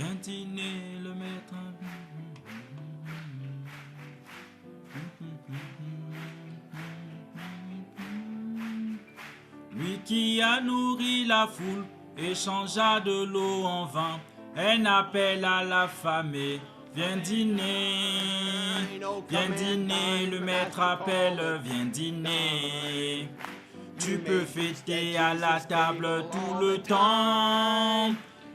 viens dîner, le maître. Lui qui a nourri la foule et changea de l'eau en vin, un appel à l'affamé. Viens dîner, le maître appelle, viens dîner. Tu peux fêter à la table tout le temps.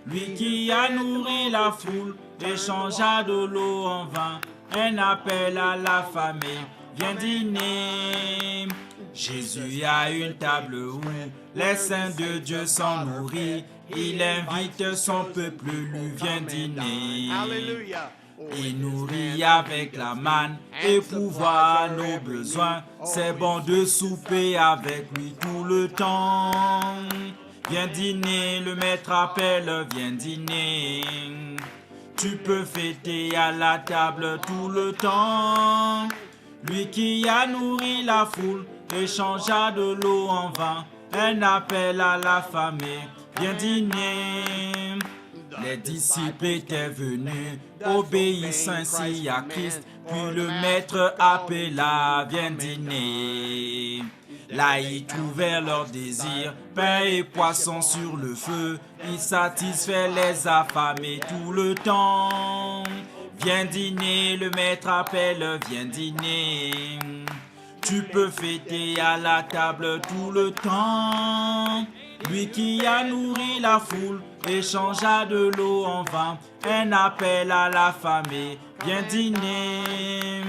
Lui qui a nourri la foule et changea de l'eau en vin, un appel à l'affamé. Viens dîner. Jésus a une table où les saints de Dieu s'en nourrissent. Il invite son peuple, lui vient dîner. Il nourrit avec la manne et pourvoit nos besoins. C'est bon de souper avec lui tout le temps. Viens dîner, le maître appelle, viens dîner. Tu peux fêter à la table tout le temps. Lui qui a nourri la foule et changea de l'eau en vin, un appel à l'affamé. Viens dîner. Les disciples étaient venus, obéissant ainsi à Christ, puis le maître appela, viens dîner. Là ils trouvèrent leur désir, pain et poisson sur le feu, il satisfait les affamés tout le temps. Viens dîner, le maître appelle, viens dîner. Tu peux fêter à la table tout le temps. Lui qui a nourri la foule et changea de l'eau en vin, un appel à l'affamé, viens dîner.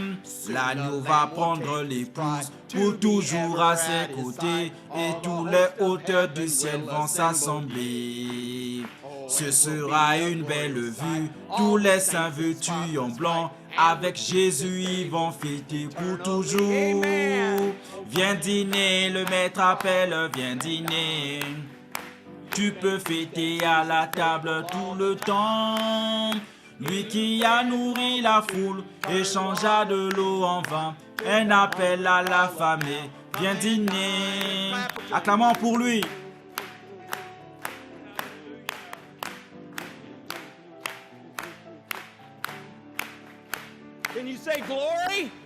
L'agneau va prendre l'épouse pour toujours à ses côtés, et tous les hauteurs du ciel vont s'assembler. Ce sera une belle vue, tous les saints vêtus en blanc, avec Jésus ils vont fêter pour toujours. Viens dîner, le maître appelle, viens dîner. Tu peux fêter à la table tout le temps. Lui qui a nourri la foule et changea de l'eau en vin, un appel à l'affamé, viens dîner. Acclamons pour lui.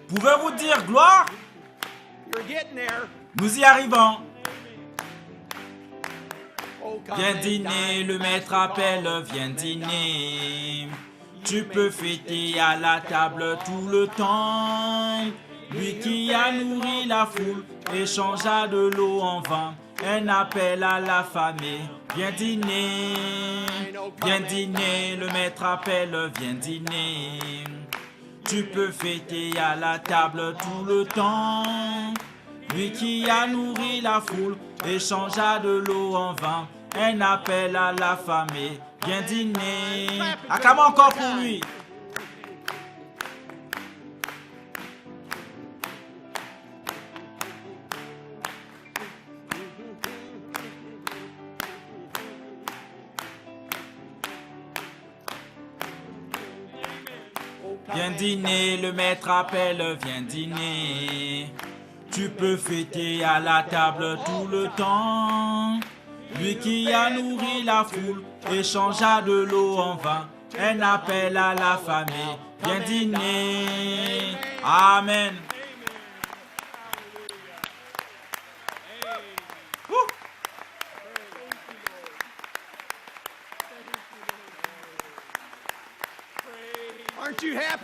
Pouvez-vous dire gloire? Nous y arrivons. Viens dîner, le maître appelle, viens dîner. Tu peux fêter à la table tout le temps. Lui qui a nourri la foule et changea de l'eau en vin, un appel à l'affamé, viens dîner. Viens dîner, le maître appelle, viens dîner. Tu peux fêter à la table tout le temps. Lui qui a nourri la foule et changea de l'eau en vin, un appel à l'affamé, viens dîner. Acclamons encore pour lui. Viens dîner, le maître appelle, viens dîner. Tu peux fêter à la table tout le temps. Lui qui a nourri la foule et changea de l'eau en vin, un appel à l'affamé, viens dîner. Amen.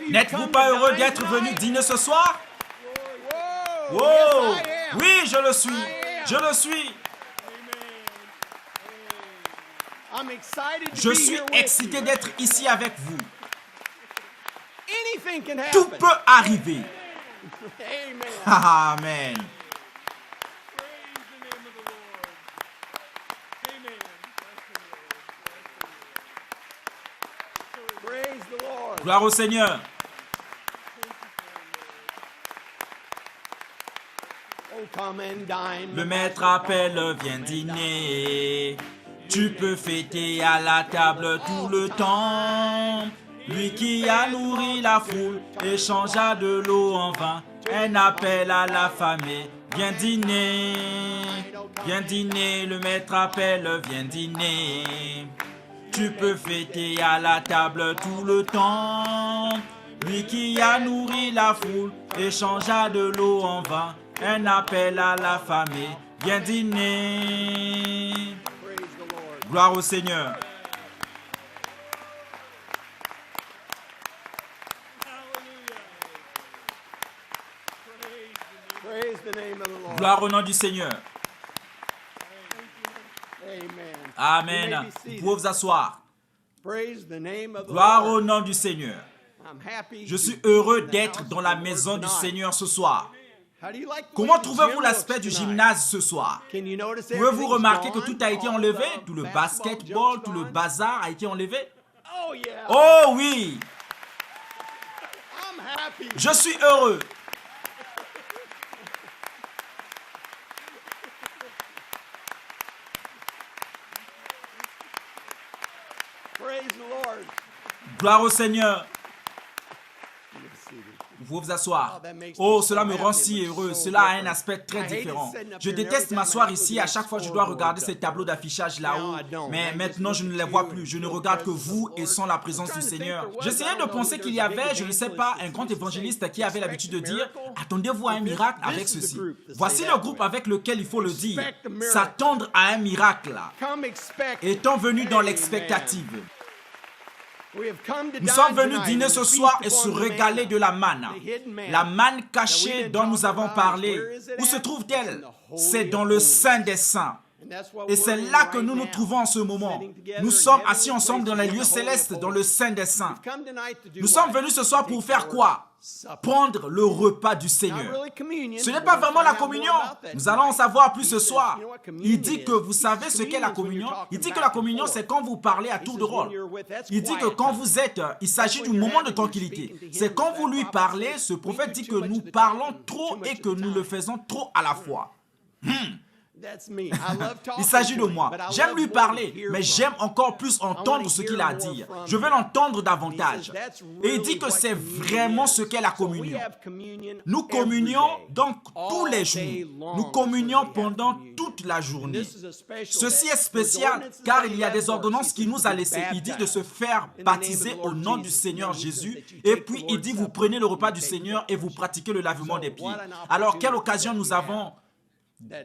N'êtes-vous pas heureux d'être venu dîner ce soir? Wow! Oui, je le suis. Je le suis. Je suis excité d'être ici avec vous. Tout peut arriver. Amen. Gloire au Seigneur. Le maître appelle, viens dîner. Tu peux fêter à la table tout le temps. Lui qui a nourri la foule et changea de l'eau en vin, un appel à l'affamé, viens dîner. Viens dîner, le maître appelle, viens dîner. Tu peux fêter à la table tout le temps. Lui qui a nourri la foule et changea de l'eau en vin. Un appel à la famille, viens dîner. Gloire au Seigneur. Gloire au nom du Seigneur. Amen. Vous pouvez vous asseoir. Gloire au nom du Seigneur. Je suis heureux d'être dans la maison du Seigneur ce soir. Comment trouvez-vous l'aspect du gymnase ce soir? Pouvez-vous remarquer que tout a été enlevé? Tout le basketball, tout le bazar a été enlevé? Oh oui! Je suis heureux. Gloire au Seigneur. Vous pouvez vous asseoir. Oh, cela me rend si heureux. Cela a un aspect très différent. Je déteste m'asseoir ici. À chaque fois, je dois regarder ces tableaux d'affichage là-haut. Mais maintenant, je ne les vois plus. Je ne regarde que vous et sans la présence du Seigneur. J'essayais de penser qu'il y avait, je ne sais pas, un grand évangéliste qui avait l'habitude de dire « Attendez-vous à un miracle avec ceci. » Voici le groupe avec lequel il faut le dire. S'attendre à un miracle. Étant venu dans l'expectative. Nous sommes venus dîner ce soir et se régaler de la manne. La manne cachée dont nous avons parlé. Où se trouve-t-elle? C'est dans le Saint des Saints. Et c'est là que nous nous trouvons en ce moment. Nous sommes assis ensemble dans les lieux célestes, dans le Saint des Saints. Nous sommes venus ce soir pour faire quoi? Prendre le repas du Seigneur. Ce n'est pas vraiment la communion. Nous allons en savoir plus ce soir. Il dit que vous savez ce qu'est la communion. Il dit que la communion, c'est quand vous parlez à tour de rôle. Il dit que quand vous êtes, il s'agit du moment de tranquillité. C'est quand vous lui parlez, ce prophète dit que nous parlons trop et que nous le faisons trop à la fois. Il s'agit de moi. J'aime lui parler, mais j'aime encore plus entendre ce qu'il a à dire. Je veux l'entendre davantage. Et il dit que c'est vraiment ce qu'est la communion. Nous communions donc tous les jours. Nous communions pendant toute la journée. Ceci est spécial car il y a des ordonnances qu'il nous a laissées. Il dit de se faire baptiser au nom du Seigneur Jésus. Et puis il dit vous prenez le repas du Seigneur et vous pratiquez le lavement des pieds. Alors quelle occasion nous avons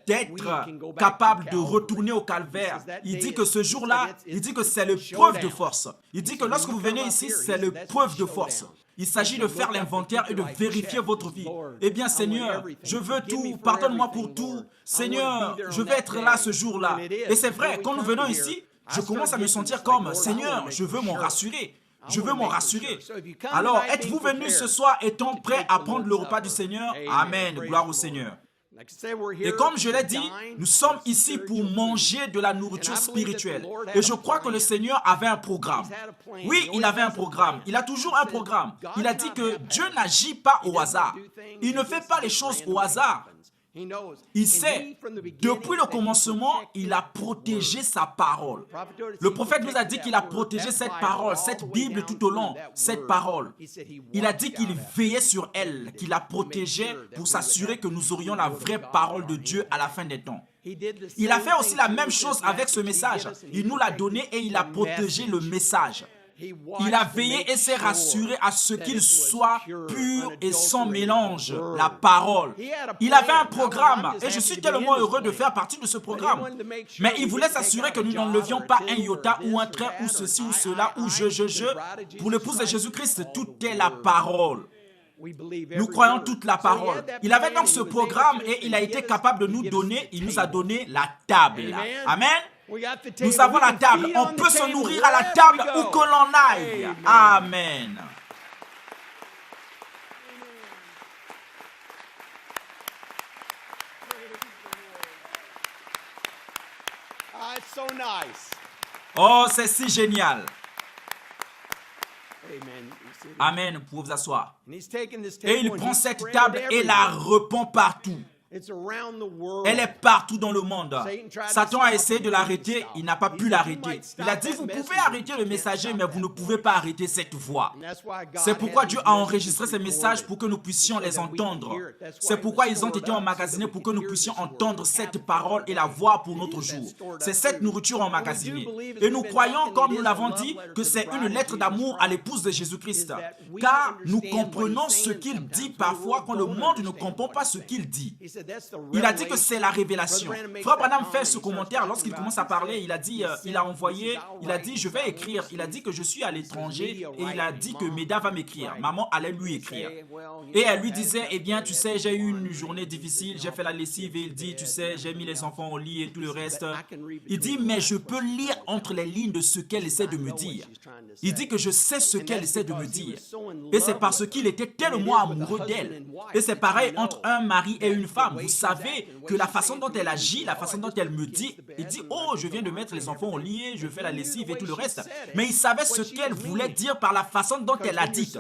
d'être capable de retourner au calvaire. Il dit que ce jour-là, il dit que c'est l'épreuve de force. Il dit que lorsque vous venez ici, c'est l'épreuve de force. Il s'agit de faire l'inventaire et de vérifier votre vie. Eh bien, Seigneur, je veux tout. Pardonne-moi pour tout. Seigneur, je vais être là ce jour-là. Et c'est vrai, quand nous venons ici, je commence à me sentir comme, Seigneur, je veux m'en rassurer. Je veux m'en rassurer. Alors, êtes-vous venus ce soir étant prêts à prendre le repas du Seigneur? Amen. Gloire au Seigneur. Et comme je l'ai dit, nous sommes ici pour manger de la nourriture spirituelle. Et je crois que le Seigneur avait un programme. Oui, il avait un programme. Il a toujours un programme. Il a dit que Dieu n'agit pas au hasard. Il ne fait pas les choses au hasard. Il sait, depuis le commencement, il a protégé sa parole. Le prophète nous a dit qu'il a protégé cette parole, cette Bible tout au long, cette parole. Il a dit qu'il veillait sur elle, qu'il la protégeait pour s'assurer que nous aurions la vraie parole de Dieu à la fin des temps. Il a fait aussi la même chose avec ce message. Il nous l'a donné et il a protégé le message. Il a veillé et s'est rassuré à ce qu'il soit pur et sans mélange, la parole. Il avait un programme et je suis tellement heureux de faire partie de ce programme. Mais il voulait s'assurer que nous n'enlevions pas un iota ou un trait ou ceci ou cela ou je. Pour l'épouse de Jésus-Christ, tout est la parole. Nous croyons toute la parole. Il avait donc ce programme et il a été capable de nous donner, il nous a donné la table. Amen. Nous avons la table. On peut se nourrir à la table où que l'on aille. Amen. Oh, c'est si génial. Amen. Vous pouvez vous asseoir. Et il prend cette table et la répand partout. Elle est partout dans le monde. Satan a essayé de l'arrêter, il n'a pas pu l'arrêter. Il a dit, vous pouvez arrêter le messager, mais vous ne pouvez pas arrêter cette voix. C'est pourquoi Dieu a enregistré ces messages pour que nous puissions les entendre. C'est pourquoi ils ont été emmagasinés pour que nous puissions entendre cette parole et la voir pour notre jour. C'est cette nourriture emmagasinée. Et nous croyons, comme nous l'avons dit, que c'est une lettre d'amour à l'épouse de Jésus-Christ. Car nous comprenons ce qu'il dit parfois quand le monde ne comprend pas ce qu'il dit. Il a dit que c'est la révélation. Frère Branham fait ce commentaire lorsqu'il commence à parler. Il a dit, je vais écrire. Il a dit que je suis à l'étranger et il a dit que Méda va m'écrire. Maman allait lui écrire. Et elle lui disait, eh bien, tu sais, j'ai eu une journée difficile, j'ai fait la lessive et il dit, tu sais, j'ai mis les enfants au lit et tout le reste. Il dit, mais je peux lire entre les lignes de ce qu'elle essaie de me dire. Il dit que je sais ce qu'elle essaie de me dire. Et c'est parce qu'il était tellement amoureux d'elle. Et c'est pareil entre un mari et une femme. Vous savez que la façon dont elle agit, la façon dont elle me dit, il dit, oh, je viens de mettre les enfants au lit, je fais la lessive et tout le reste. Mais il savait ce qu'elle voulait dire par la façon dont elle l'a dit.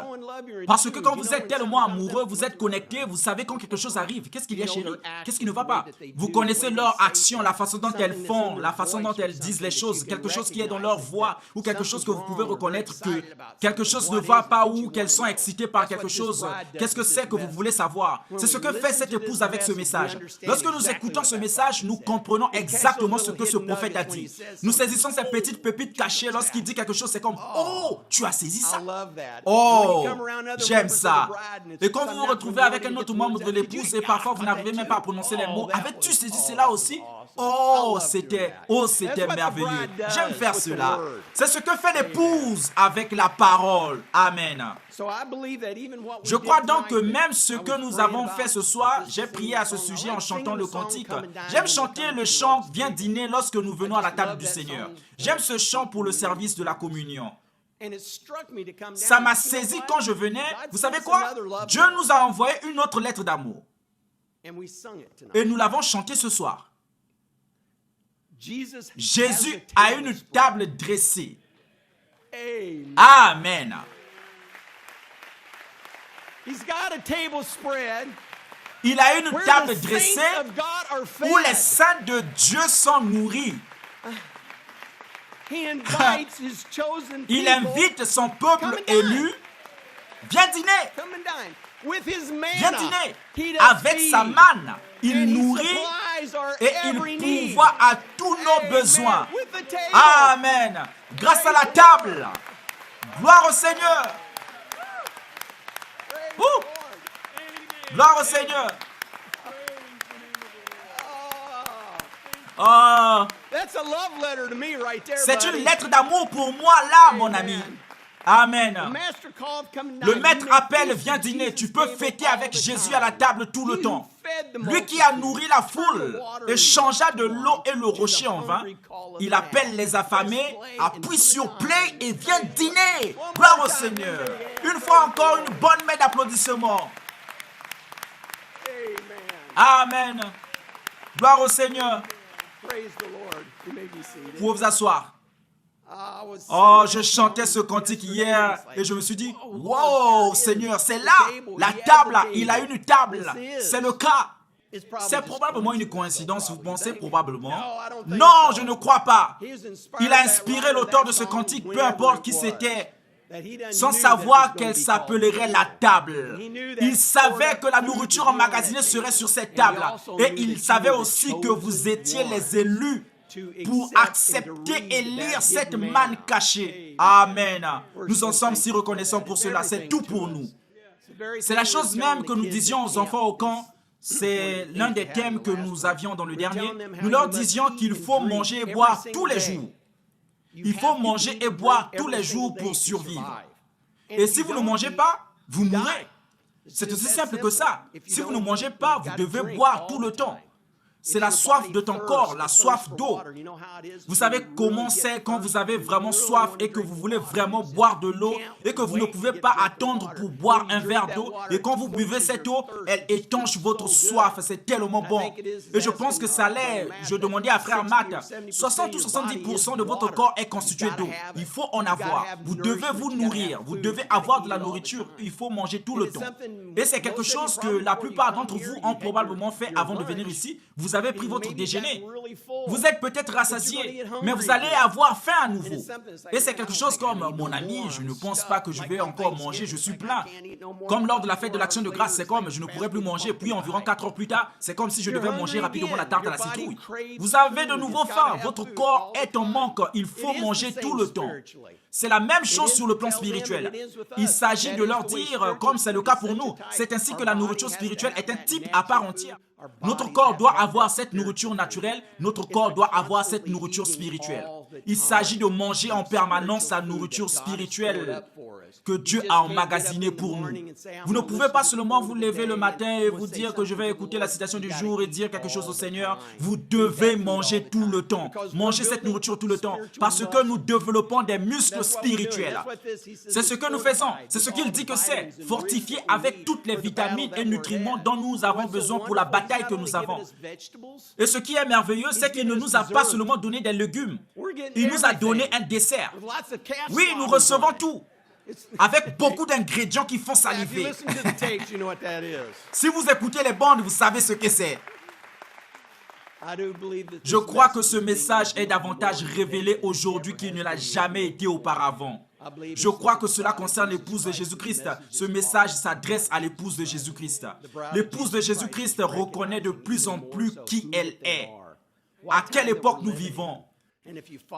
Parce que quand vous êtes tellement amoureux, vous êtes connecté, vous savez quand quelque chose arrive. Qu'est-ce qu'il y a, chérie? Qu'est-ce qui ne va pas? Vous connaissez leur action, la façon dont elles font, la façon dont elles disent les choses, quelque chose qui est dans leur voix ou quelque chose que vous pouvez reconnaître que quelque chose ne va pas ou qu'elles sont excitées par quelque chose. Qu'est-ce que c'est que vous voulez savoir? C'est ce que fait cette épouse avec ce message. Lorsque nous écoutons ce message, nous comprenons exactement ce que ce prophète a dit. Nous saisissons ces petites pépites cachées lorsqu'il dit quelque chose, c'est comme « Oh, tu as saisi ça? Oh, j'aime ça. » Et quand vous vous retrouvez avec un autre membre de l'épouse et parfois vous n'arrivez même pas à prononcer les mots, « Avais-tu saisi cela aussi? » Oh, c'était merveilleux. J'aime faire cela. C'est ce que fait l'épouse avec la parole. Amen. Je crois donc que même ce que nous avons fait ce soir, j'ai prié à ce sujet en chantant le cantique. J'aime chanter le chant « Viens dîner » lorsque nous venons à la table du Seigneur. J'aime ce chant pour le service de la communion. Ça m'a saisi quand je venais. Vous savez quoi? Dieu nous a envoyé une autre lettre d'amour. Et nous l'avons chantée ce soir. Jésus a une table dressée. Amen. Il a une table dressée où les saints de Dieu sont nourris. Il invite son peuple élu. Viens dîner. Viens dîner. Avec sa manne, il nourrit et il pourvoit à tous nos besoins. Amen. Grâce à la table. Gloire au Seigneur. Gloire au Seigneur. Oh, c'est une lettre d'amour pour moi là, mon ami. Amen. Le maître appelle, viens dîner. Tu peux fêter avec Jésus à la table tout le temps. Lui qui a nourri la foule et changea de l'eau et le rocher en vin, il appelle les affamés, appuie sur play et vient dîner. Gloire au Seigneur. Une fois encore, une bonne main d'applaudissements. Amen. Gloire au Seigneur. Vous pouvez vous asseoir. Oh, je chantais ce cantique hier et je me suis dit, wow, Seigneur, c'est là, la table, il a une table, c'est le cas. C'est probablement une coïncidence, vous pensez probablement? Non, je ne crois pas. Il a inspiré l'auteur de ce cantique, peu importe qui c'était, sans savoir qu'elle s'appellerait la table. Il savait que la nourriture emmagasinée serait sur cette table. Et il savait aussi que vous étiez les élus pour accepter et lire cette manne cachée. Amen. Nous en sommes si reconnaissants pour cela. C'est tout pour nous. C'est la chose même que nous disions aux enfants au camp. C'est l'un des thèmes que nous avions dans le dernier. Nous leur disions qu'il faut manger et boire tous les jours. Il faut manger et boire tous les jours pour survivre. Et si vous ne mangez pas, vous mourrez. C'est aussi simple que ça. Si vous ne mangez pas, vous devez boire tout le temps. C'est la soif de ton corps, la soif d'eau. Vous savez comment c'est quand vous avez vraiment soif et que vous voulez vraiment boire de l'eau et que vous ne pouvez pas attendre pour boire un verre d'eau. Et quand vous buvez cette eau, elle étanche votre soif. C'est tellement bon. Et je pense que ça l'est. Je demandais à frère Matt, 60 ou 70% de votre corps est constitué d'eau. Il faut en avoir. Vous devez vous nourrir. Vous devez avoir de la nourriture. Il faut manger tout le temps. Et c'est quelque chose que la plupart d'entre vous ont probablement fait avant de venir ici. Vous avez pris votre déjeuner. Vous êtes peut-être rassasié, mais vous allez avoir faim à nouveau. Et c'est quelque chose comme, mon ami, je ne pense pas que je vais encore manger, je suis plein. Comme lors de la fête de l'Action de grâce, c'est comme, je ne pourrais plus manger, puis environ 4 heures plus tard, c'est comme si je devais manger rapidement la tarte à la citrouille. Vous avez de nouveau faim, votre corps est en manque, il faut manger tout le temps. C'est la même chose sur le plan spirituel. Il s'agit de leur dire, comme c'est le cas pour nous, c'est ainsi que la nourriture spirituelle est un type à part entière. Notre corps doit avoir cette nourriture naturelle, notre corps doit avoir cette nourriture spirituelle. Il s'agit de manger en permanence la nourriture spirituelle que Dieu a emmagasinée pour nous. Vous ne pouvez pas seulement vous lever le matin et vous dire que je vais écouter la citation du jour et dire quelque chose au Seigneur. Vous devez manger tout le temps. Manger cette nourriture tout le temps parce que nous développons des muscles spirituels. C'est ce que nous faisons. C'est ce qu'il dit que c'est. Fortifié avec toutes les vitamines et nutriments dont nous avons besoin pour la bataille que nous avons. Et ce qui est merveilleux, c'est qu'il ne nous a pas seulement donné des légumes. Il nous a donné un dessert. Oui, nous recevons tout. Avec beaucoup d'ingrédients qui font saliver. Si vous écoutez les bandes, vous savez ce que c'est. Je crois que ce message est davantage révélé aujourd'hui qu'il ne l'a jamais été auparavant. Je crois que cela concerne l'épouse de Jésus-Christ. Ce message s'adresse à l'épouse de Jésus-Christ. L'épouse de Jésus-Christ reconnaît de plus en plus qui elle est. À quelle époque nous vivons?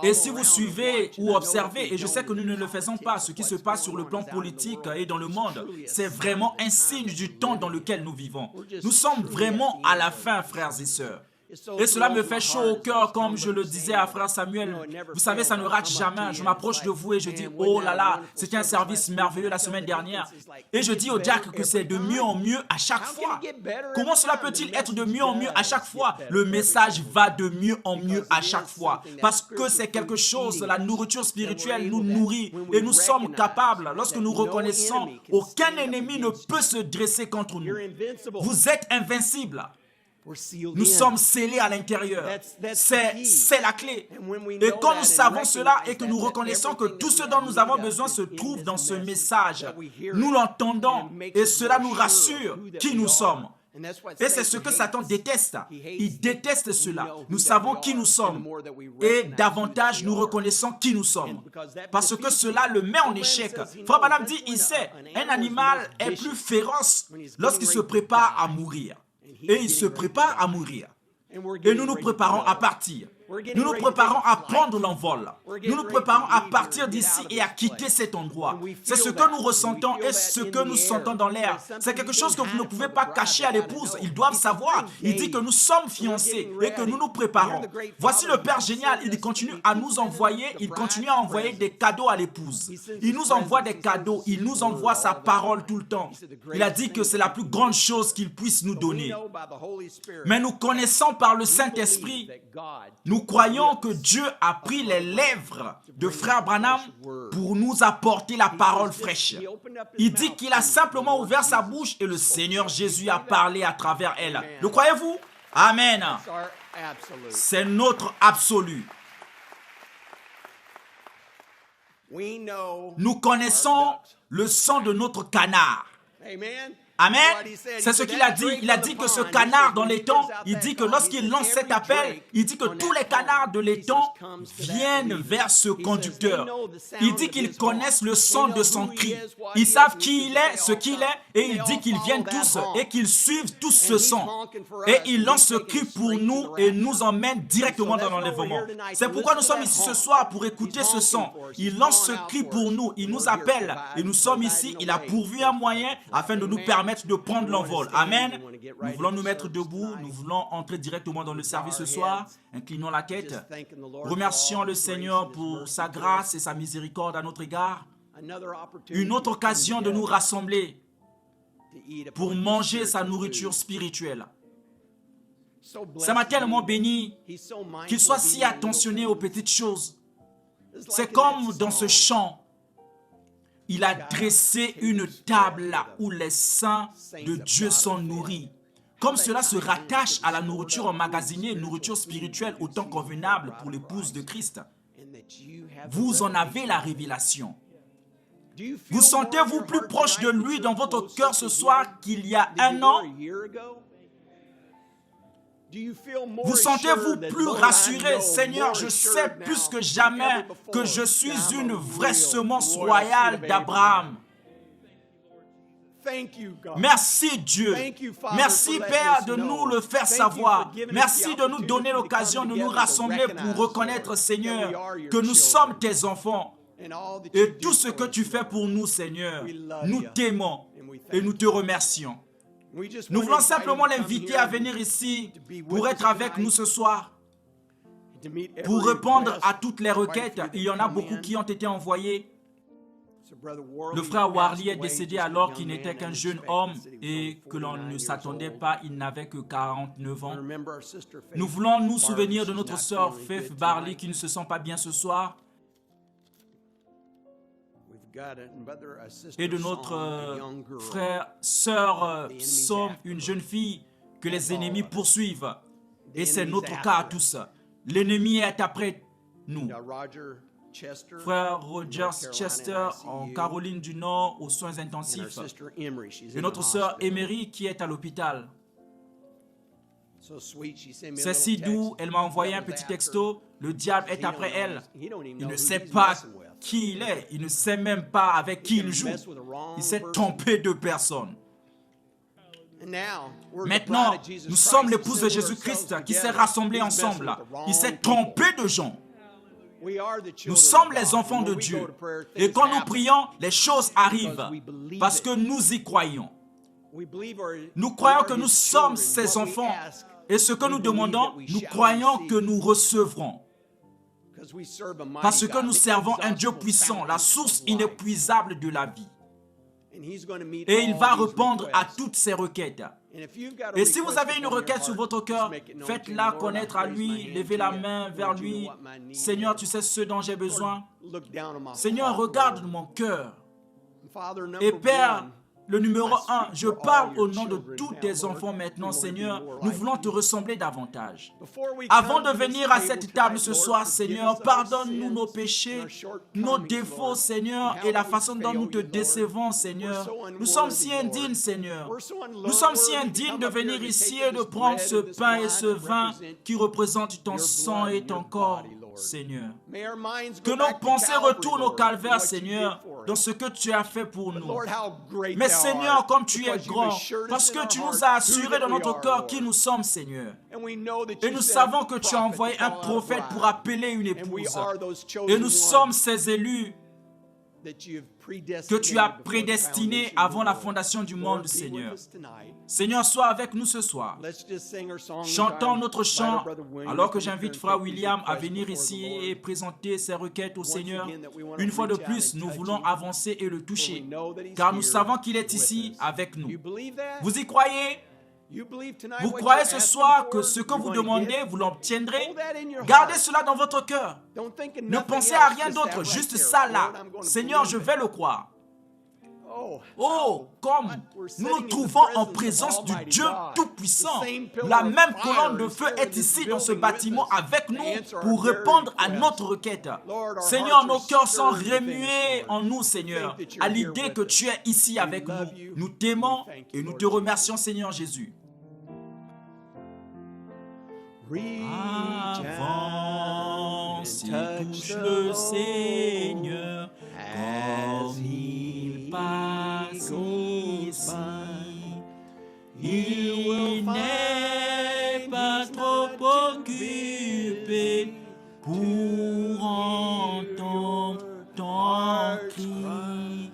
Et si vous suivez ou observez, et je sais que nous ne le faisons pas, ce qui se passe sur le plan politique et dans le monde, c'est vraiment un signe du temps dans lequel nous vivons. Nous sommes vraiment à la fin, frères et sœurs. Et cela me fait chaud au cœur, comme je le disais à frère Samuel. Vous savez, ça ne rate jamais. Je m'approche de vous et je dis, oh là là, c'était un service merveilleux la semaine dernière. Et je dis au Jack que c'est de mieux en mieux à chaque fois. Comment cela peut-il être de mieux en mieux à chaque fois? Le message va de mieux en mieux à chaque fois. Parce que c'est quelque chose, la nourriture spirituelle nous nourrit et nous sommes capables, lorsque nous reconnaissons, aucun ennemi ne peut se dresser contre nous. Vous êtes invincibles. Nous sommes scellés à l'intérieur. C'est la clé. Et quand nous savons cela et que nous reconnaissons que tout ce dont nous avons besoin se trouve dans ce message, nous l'entendons et cela nous rassure qui nous sommes. Et c'est ce que Satan déteste. Il déteste cela. Nous savons qui nous sommes et davantage nous reconnaissons qui nous sommes. Parce que cela le met en échec. Frère Branham dit, il sait, un animal est plus féroce lorsqu'il se prépare à mourir. Et il se prépare à mourir. Et nous nous préparons à partir. Nous nous préparons à prendre l'envol. Nous nous préparons à partir d'ici et à quitter cet endroit. C'est ce que nous ressentons et ce que nous sentons dans l'air. C'est quelque chose que vous ne pouvez pas cacher à l'épouse. Ils doivent savoir. Il dit que nous sommes fiancés et que nous nous préparons. Voici le Père génial. Il continue à nous envoyer. Il continue à envoyer des cadeaux à l'épouse. Il nous envoie des cadeaux. Il nous envoie sa parole tout le temps. Il a dit que c'est la plus grande chose qu'il puisse nous donner. Mais nous connaissons par le Saint-Esprit. Nous croyons que Dieu a pris les lèvres de frère Branham pour nous apporter la parole fraîche. Il dit qu'il a simplement ouvert sa bouche et le Seigneur Jésus a parlé à travers elle. Le croyez-vous? Amen. C'est notre absolu. Nous connaissons le sang de notre canard. Amen. C'est ce qu'il a dit. Il a dit que ce canard dans l'étang, il dit que lorsqu'il lance cet appel, il dit que tous les canards de l'étang viennent vers ce conducteur. Il dit qu'ils connaissent le son de son cri. Ils savent qui il est, ce qu'il est, et il dit qu'ils viennent tous et qu'ils suivent tous ce son. Et il lance ce cri pour nous et nous emmène directement dans l'enlèvement. C'est pourquoi nous sommes ici ce soir pour écouter ce son. Il lance ce cri pour nous, il nous appelle et nous sommes ici. Il a pourvu un moyen afin de nous permettre de prendre l'envol. Amen. Nous voulons nous mettre debout. Nous voulons entrer directement dans le service ce soir. Inclinons la tête. Remercions le Seigneur pour sa grâce et sa miséricorde à notre égard. Une autre occasion de nous rassembler pour manger sa nourriture spirituelle. Ça m'a tellement béni qu'il soit si attentionné aux petites choses. C'est comme dans ce chant, il a dressé une table là où les saints de Dieu sont nourris. Comme cela se rattache à la nourriture emmagasinée, nourriture spirituelle au temps convenable pour l'épouse de Christ. Vous en avez la révélation. Vous sentez-vous plus proche de lui dans votre cœur ce soir qu'il y a un an? Vous sentez-vous plus rassuré? Seigneur, je sais plus que jamais que je suis une vraie semence royale d'Abraham. Merci Dieu. Merci Père de nous le faire savoir. Merci de nous donner l'occasion de nous rassembler pour reconnaître, Seigneur, que nous sommes tes enfants. Et tout ce que tu fais pour nous, Seigneur, nous t'aimons et nous te remercions. Nous voulons simplement l'inviter à venir ici pour être avec nous ce soir, pour répondre à toutes les requêtes. Il y en a beaucoup qui ont été envoyées. Le frère Warley est décédé alors qu'il n'était qu'un jeune homme et que l'on ne s'attendait pas, il n'avait que 49 ans. Nous voulons nous souvenir de notre sœur Faith Barley qui ne se sent pas bien ce soir et de notre sœur Psom, une jeune fille que les ennemis poursuivent. Et c'est notre cas à tous. L'ennemi est après nous. Frère Rogers Chester en Caroline du Nord aux soins intensifs. Et notre sœur Emery qui est à l'hôpital. C'est si doux, elle m'a envoyé un petit texto. Le diable est après elle. Il ne sait pas qui il est. Il ne sait même pas avec qui il joue. Il s'est trompé de personne. Maintenant, nous sommes l'épouse de Jésus-Christ qui s'est rassemblée ensemble. Il s'est trompé de gens. Nous sommes les enfants de Dieu. Et quand nous prions, les choses arrivent parce que nous y croyons. Nous croyons que nous sommes ses enfants. Et ce que nous demandons, nous croyons que nous recevrons. Parce que nous servons un Dieu puissant, la source inépuisable de la vie. Et il va répondre à toutes ces requêtes. Et si vous avez une requête sur votre cœur, faites-la connaître à lui, levez la main vers lui. Seigneur, tu sais ce dont j'ai besoin. Seigneur, regarde mon cœur. Et Père, le numéro 1, je parle au nom de tous tes enfants maintenant, Seigneur. Nous voulons te ressembler davantage. Avant de venir à cette table ce soir, Seigneur, pardonne-nous nos péchés, nos défauts, Seigneur, et la façon dont nous te décevons, Seigneur. Nous sommes si indignes, Seigneur. Nous sommes si indignes de venir ici et de prendre ce pain et ce vin qui représentent ton sang et ton corps, Seigneur. Que nos pensées retournent au calvaire, Seigneur, dans ce que tu as fait pour nous. Mais Seigneur, comme tu es grand, parce que tu nous as assuré dans notre cœur qui nous sommes, Seigneur. Et nous savons que tu as envoyé un prophète pour appeler une épouse. Et nous sommes ces élus que tu as prédestinés avant la fondation du monde, Seigneur. Seigneur, sois avec nous ce soir. Chantons notre chant alors que j'invite Frère William à venir ici et présenter ses requêtes au Seigneur. Une fois de plus, nous voulons avancer et le toucher, car nous savons qu'il est ici avec nous. Vous y croyez? Vous croyez ce soir que ce que vous demandez, vous l'obtiendrez? Gardez cela dans votre cœur. Ne pensez à rien d'autre, juste ça là. Seigneur, je vais le croire. Oh, comme nous nous trouvons en présence du Dieu Tout-Puissant. La même colonne de feu est ici dans ce bâtiment avec nous pour répondre à notre requête. Seigneur, nos cœurs sont remués en nous, Seigneur, à l'idée que tu es ici avec nous. Nous t'aimons et nous te remercions, Seigneur Jésus. Avance et touche le Seigneur comme il passe ici. Il n'est pas trop occupé pour entendre ton cri.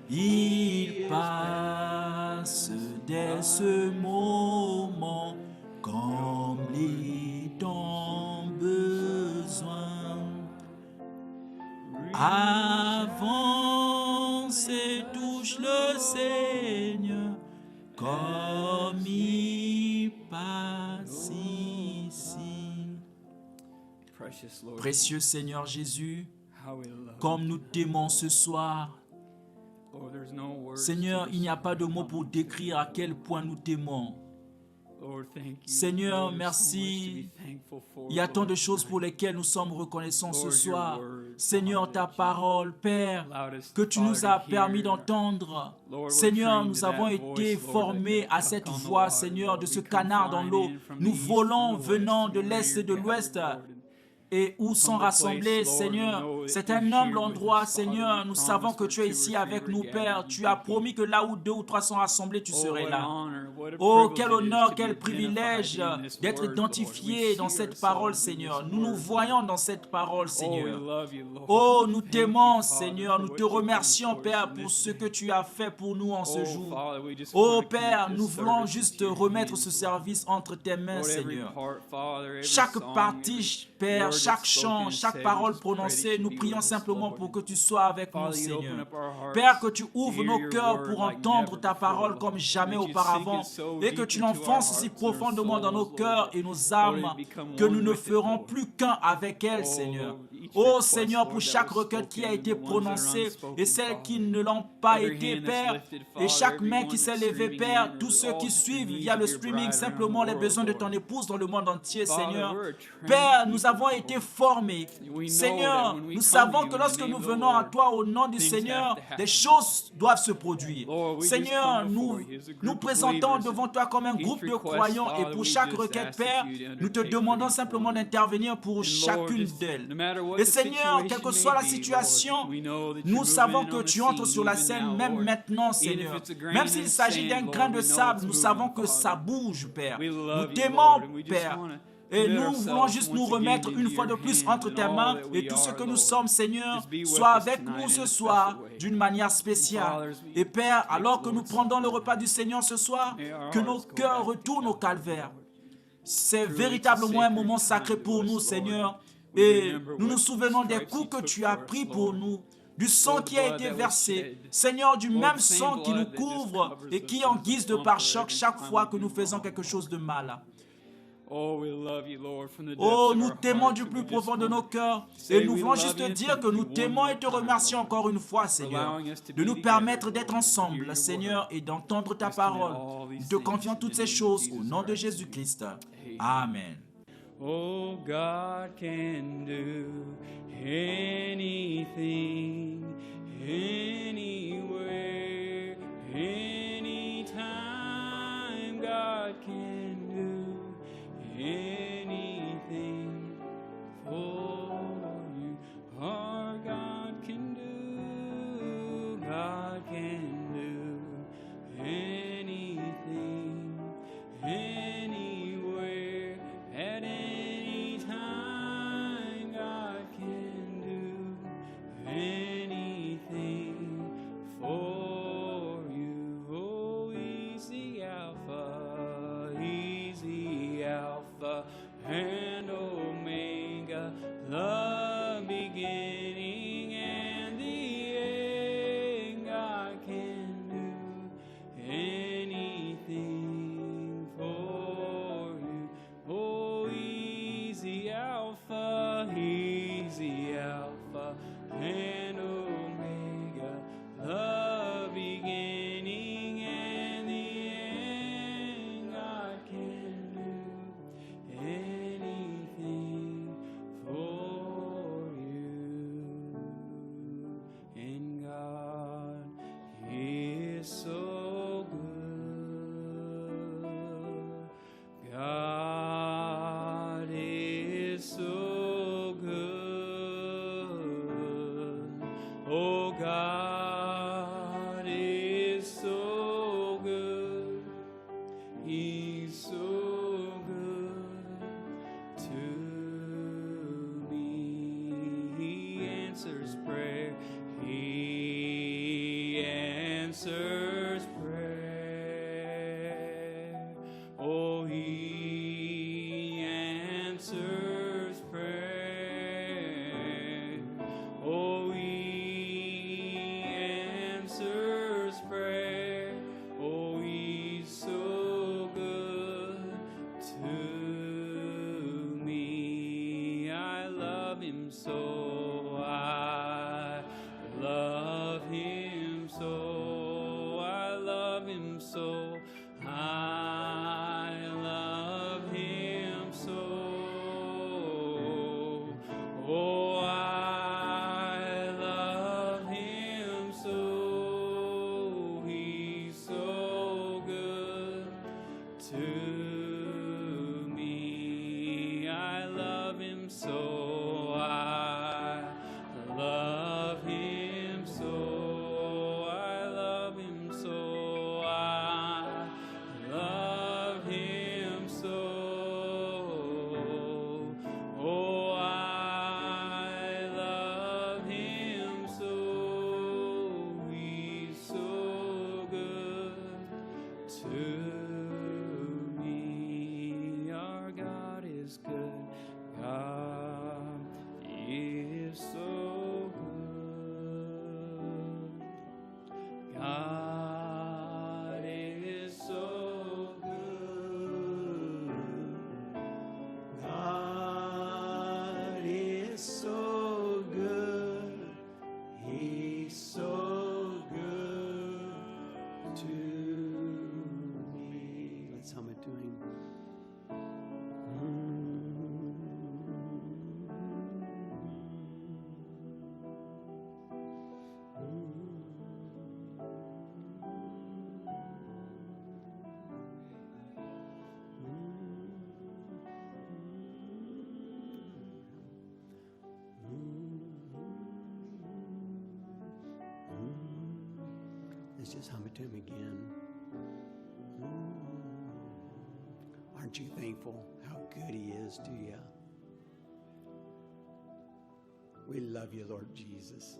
Il passe dès ce moment combler ton besoin. Avance et touche le Seigneur comme il passe. precious Lord. Précieux Seigneur Jésus, How we love comme nous t'aimons ce soir, you. Lord, there's no words Seigneur, to il n'y a pas de mots pour describe décrire à quel point nous t'aimons. Lord, thank you. Seigneur, Lord, there's so much to merci. be thankful for, Il y a tant de Lord, choses pour tonight. lesquelles nous sommes reconnaissants ce Lord, your soir. word, Seigneur, ta Father, parole, Père, allowed us, que tu Father, nous to as permis hear. d'entendre. Lord, we're Seigneur, trained nous to avons that été voice, Lord, formés that à cette duck on the voix, water, Seigneur, de Lord. ce We come canard dans l'eau. flying in from the Nous east, volons from the venant west, de and where l'est et you're de l'ouest. gathered, Lord. Et où sont Humble place, rassemblés, Lord, Seigneur. we know that C'est you're un humble here with endroit, us, Seigneur. Father. You Nous savons promised que where tu es 2 ici or 3 avec were nous, gathered, Père. you Tu would as be. promis que là où 2 ou 3 sont rassemblés, tu Oh, serais what an là. honor, what a Oh, privilege quel it is honneur, to be quel privilège identified in this d'être word, Lord. identifié We dans see cette parole, ourselves in this Seigneur. Nous nous word, voyons Lord. dans cette parole, Oh, we Seigneur. love you, Lord. Oh, nous Thank you, t'aimons, Father, Seigneur. for Nous what te you've done remercions, for us Père, in pour this ce que day. tu as fait pour nous en ce Oh, jour. Father, we just Oh, want to Père, commit nous this voulons service juste into your remettre ce hands, service entre tes mains, Lord, every Seigneur. part, Father, every Chaque song, every partie, Père, word chaque that's chant, spoken and chaque said, we parole just pray that prononcée, you nous be prions with us, simplement Lord. pour que tu sois avec nous, Father, you'd open Seigneur. up our hearts Père, que tu to ouvres hear nos your cœurs word pour like entendre never ta before, parole Lord. comme jamais That you sink auparavant it so et que deep tu into our l'enfonces aussi hearts and our profondément dans nos souls, cœurs Lord, et nos Lord, âmes and become que one nous ne with it, ferons Lord. plus qu'un avec elle, Oh, Seigneur. Lord, each Oh request, Seigneur, pour Lord, that chaque was requête qui a spoken, été the ones that are prononcée et unspoken, celles qui Father. ne l'ont pas Every été, hand that's Père, lifted, et Father, chaque main qui everyone s'est that's levée, streaming Père, in, tous or ceux all qui just the suivent needs via of le your streaming bride around the simplement les world, besoins de ton Lord. épouse dans le monde entier, Father, Seigneur. we're a trained Père, nous people, avons été Lord. formés. We know that Seigneur, when we nous come to savons you que in the lorsque name nous of the venons à Lord, toi au nom du things have Seigneur, to des happen. choses doivent se produire. Lord, we just Seigneur, come nous before you as a nous group of présentons believers, devant toi comme un each groupe de request, croyants et Father, pour we chaque just requête, ask that Père, you'd nous te undertake for demandons each simplement one. d'intervenir pour And Lord, chacune just d'elles. no matter what Et the Seigneur, quelle situation que may soit la be, Lord, situation, we know that nous you're savons moving que on the tu entres scene sur la even scène now, même Lord. maintenant, Even if Seigneur. it's a grain Même in s'il the s'agit d'un sand, grain Lord, de we know sable, it's nous savons moving, que ça Father. bouge, Père. We Nous love you, t'aimons, Lord, and we just Père. want to Et commit nous voulons ourselves juste nous once again remettre une into fois de your plus hands entre and tes all mains that et we tout ce are, que nous Lord. sommes, Seigneur, Just be with soit us avec nous tonight in ce a soir special way. d'une manière And spéciale. Father, as we Et Père, take alors que the nous Lord's prendons le Supper, repas du Seigneur ce soir, may our que nos hearts go cœurs back to retournent au Calvary, calvaire. Lord. C'est Truly, it's a véritablement un sacred moment time sacré to pour us, nous, Lord. Seigneur. We Et remember nous nous what souvenons des stripes you coups que took tu as for us, pris pour Lord. nous, du sang Lord, the qui a blood été that was versé, shed. Seigneur, du Lord, même the same sang qui nous blood that just couvre covers et us qui, en as a guise de bumper pare-choc, every chaque time fois we que do nous faisons wrong, quelque chose de Lord. mal. Oh, we love you, Lord, from the depths Oh, of nous our t'aimons hearts, du and plus we just profond de nos want to cœurs et say nous we voulons love juste you and dire thank que nous you one t'aimons et more te time, remercions Lord, encore une fois, for Seigneur, allowing us to de be nous together, permettre d'être Lord, and to hear ensemble, your Seigneur, word. et d'entendre ta We commit parole. all these Nous te things confions in toutes the ces name of choses au Jesus nom de Christ. Jésus-Christ. Amen. Amen. Oh, God can do anything, anywhere, anytime. God can do anything for you. Our God can do, God can do anything, anywhere, at any time. God can do anything for you. Oh, he's the Alpha, and Omega, the beginning and the end. God can do anything for you. Oh, he's the Alpha, and Omega, the beginning and the end. God can do anything for you. And God is so good. God is so good. Oh, God is so good. He's so good to me. He answers prayer. He answers prayer. Oh, he answers prayer. Oh, he answers prayer. Oh, he's so good to me. I love him so. I love him so. I love him so. I love him so. Oh, I love him so. He's so good to me. I love him so. I love him so. I love him so. I love him so. Oh, I love him so. He's so good to me. Our God is good. God is so good. God is so good. God is so good. He's so good to me. Let's hum it to him. Let's just hum it to him again. Aren't you thankful how good he is to you? We love you, Lord Jesus.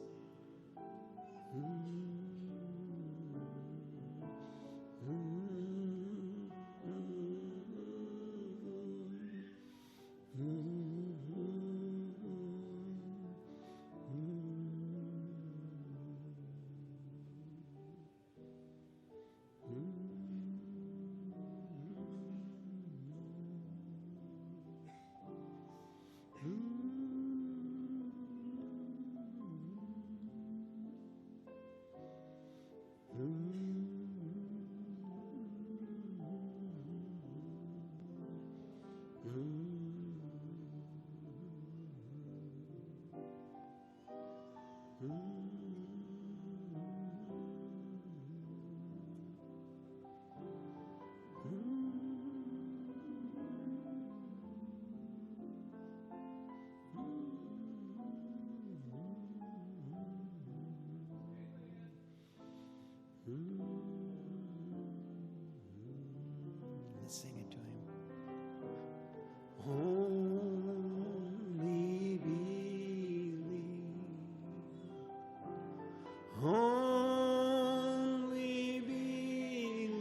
Let's sing it to him. Only believe. Only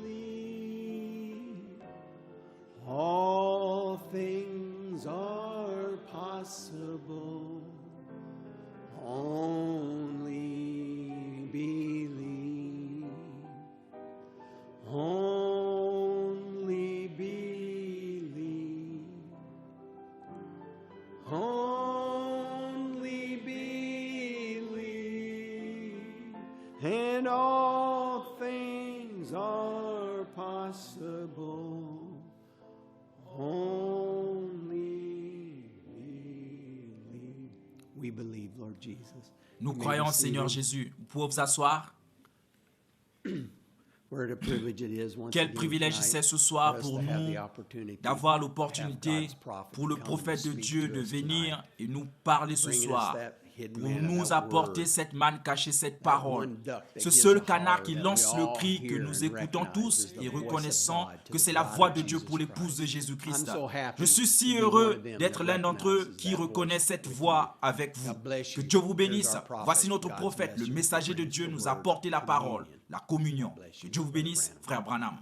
believe. All things are possible. Only believe. Only believe. Only believe. And all things are possible. Only believe. We believe, Lord Jesus. Nous You may croyons, receive Seigneur him. Jésus. Vous pouvez vous asseoir. What a privilege it is once Quel again privilège tonight c'est ce soir for us pour to have nous the opportunity d'avoir to l'opportunité have God's prophet pour le come and prophète de speak Dieu to de us venir tonight, et nous parler ce bringing us soir, that hidden pour manna, nous that apporter word, cette manne cachée, cette that parole. one duck that Ce gives seul a canard holler qui that lance we le all cri que hear nous and écoutons recognize tous as the et voice of reconnaissant God to que the c'est la bride voix of de Dieu Jesus pour l'épouse de Christ. Jésus-Christ. I'm so happy Je suis to si be one heureux of them d'être that l'un d'entre eux recognizes qui that reconnaît voice cette with voix me. avec vous. God bless Que you. Dieu vous Here's bénisse. our prophet, Voici notre God's prophète, le messenger, messager de brings Dieu the nous word, a porté la parole, communion. la communion. God bless Que you, Dieu vous Brother bénisse, Branham. frère Branham.